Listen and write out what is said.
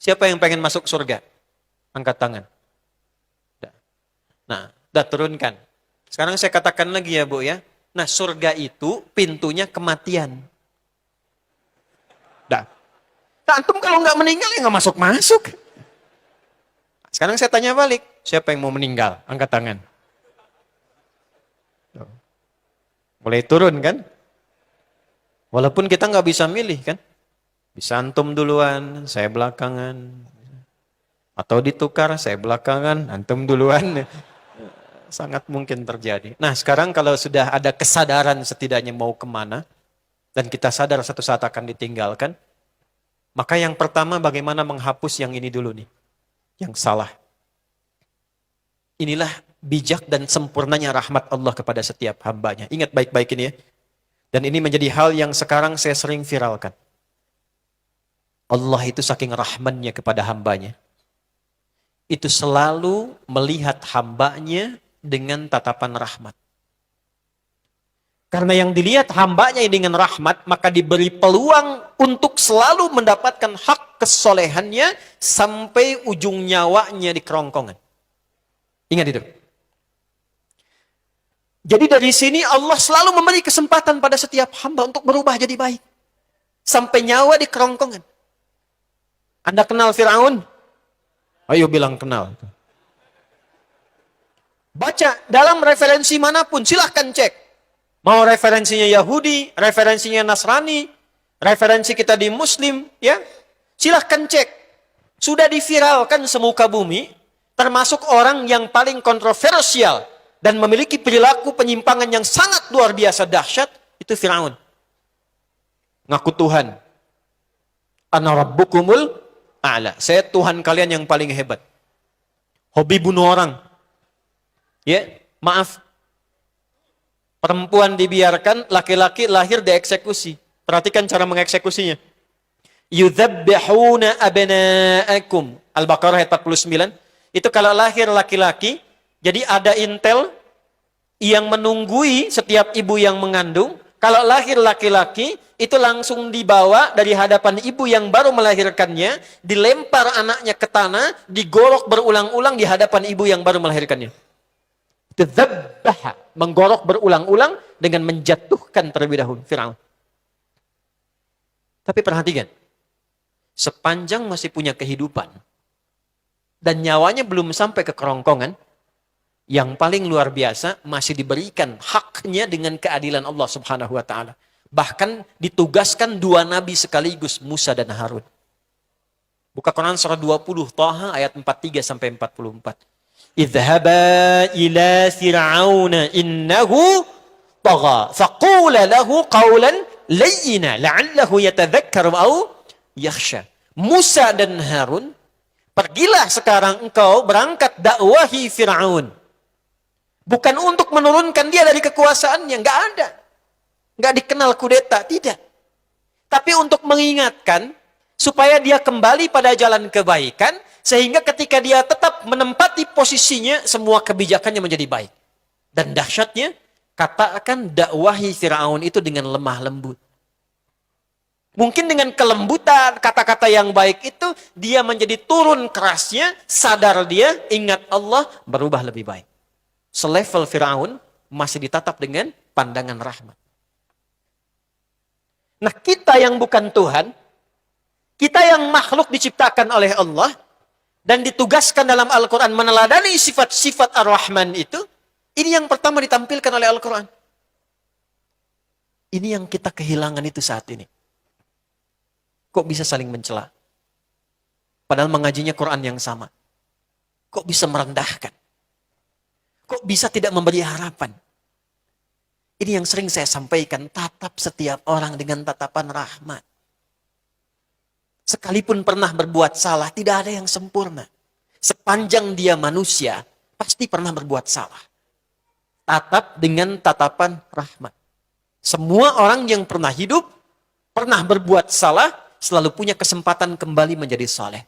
Siapa yang pengen masuk surga? Angkat tangan. Nah, dah turunkan. Sekarang saya katakan lagi ya Bu ya. Nah, surga itu pintunya kematian. Dah. Nah, antum kalau nggak meninggal ya nggak masuk-masuk. Sekarang saya tanya balik. Siapa yang mau meninggal? Angkat tangan. Mulai turun kan? Walaupun kita nggak bisa milih kan? Bisa antum duluan, saya belakangan. Atau ditukar, saya belakangan, antum duluan. Sangat mungkin terjadi. Nah sekarang kalau sudah ada kesadaran setidaknya mau kemana, dan kita sadar satu saat akan ditinggalkan, maka yang pertama bagaimana menghapus yang ini dulu nih. Yang salah. Inilah bijak dan sempurnanya rahmat Allah kepada setiap hambanya. Ingat baik-baik ini ya. Dan ini menjadi hal yang sekarang saya sering viralkan. Allah itu saking rahmannya kepada hambanya. Itu selalu melihat hambanya dengan tatapan rahmat. Karena yang dilihat hambanya dengan rahmat, maka diberi peluang untuk selalu mendapatkan hak kesolehannya sampai ujung nyawanya di kerongkongan. Ingat itu. Jadi dari sini Allah selalu memberi kesempatan pada setiap hamba untuk berubah jadi baik. Sampai nyawa di kerongkongan. Anda kenal Fir'aun? Ayo bilang kenal. Baca dalam referensi manapun, silahkan cek. Mau referensinya Yahudi, referensinya Nasrani, referensi kita di Muslim, ya, silahkan cek. Sudah diviralkan semuka bumi, termasuk orang yang paling kontroversial dan memiliki perilaku penyimpangan yang sangat luar biasa dahsyat, itu Fir'aun. Ngaku Tuhan. Ana rabbukumul a'la. Saya Tuhan kalian yang paling hebat. Hobi bunuh orang. Ya, maaf. Perempuan dibiarkan, laki-laki lahir dieksekusi. Perhatikan cara mengeksekusinya. Yudzabbihuna abna'akum. Al-Baqarah ayat 49. Itu kalau lahir laki-laki, jadi ada intel yang menunggui setiap ibu yang mengandung. Kalau lahir laki-laki, itu langsung dibawa dari hadapan ibu yang baru melahirkannya, dilempar anaknya ke tanah, digorok berulang-ulang di hadapan ibu yang baru melahirkannya. Itu dzabbaha, menggorok berulang-ulang dengan menjatuhkan terlebih dahulu Fir'aun. Tapi perhatikan, sepanjang masih punya kehidupan dan nyawanya belum sampai ke kerongkongan, yang paling luar biasa masih diberikan haknya dengan keadilan Allah Subhanahu wa taala. Bahkan ditugaskan dua nabi sekaligus, Musa dan Harun. Buka Quran surah 20 Thaha ayat 43 sampai 44. Idhhaba ila fir'auna innahu tagha faqula lahu qawlan layyina la'allahu yatadhakkaru aw yakhsha. Musa dan Harun, pergilah sekarang engkau berangkat dakwahi Fir'aun. Bukan untuk menurunkan dia dari kekuasaannya, enggak ada. Enggak dikenal kudeta, tidak. Tapi untuk mengingatkan supaya dia kembali pada jalan kebaikan, sehingga ketika dia tetap menempati posisinya, semua kebijakannya menjadi baik. Dan dahsyatnya, katakan dakwahi Fir'aun itu dengan lemah lembut. Mungkin dengan kelembutan, kata-kata yang baik itu, dia menjadi turun kerasnya, sadar dia, ingat Allah, berubah lebih baik. Selevel Fir'aun masih ditatap dengan pandangan rahmat. Nah, kita yang bukan Tuhan, kita yang makhluk diciptakan oleh Allah, dan ditugaskan dalam Al-Quran meneladani sifat-sifat Ar-Rahman itu, ini yang pertama ditampilkan oleh Al-Quran. Ini yang kita kehilangan itu saat ini. Kok bisa saling mencela? Padahal mengajinya Quran yang sama. Kok bisa merendahkan? Kok bisa tidak memberi harapan? Ini yang sering saya sampaikan, tatap setiap orang dengan tatapan rahmat. Sekalipun pernah berbuat salah, tidak ada yang sempurna. Sepanjang dia manusia, pasti pernah berbuat salah. Tatap dengan tatapan rahmat. Semua orang yang pernah hidup, pernah berbuat salah, selalu punya kesempatan kembali menjadi saleh.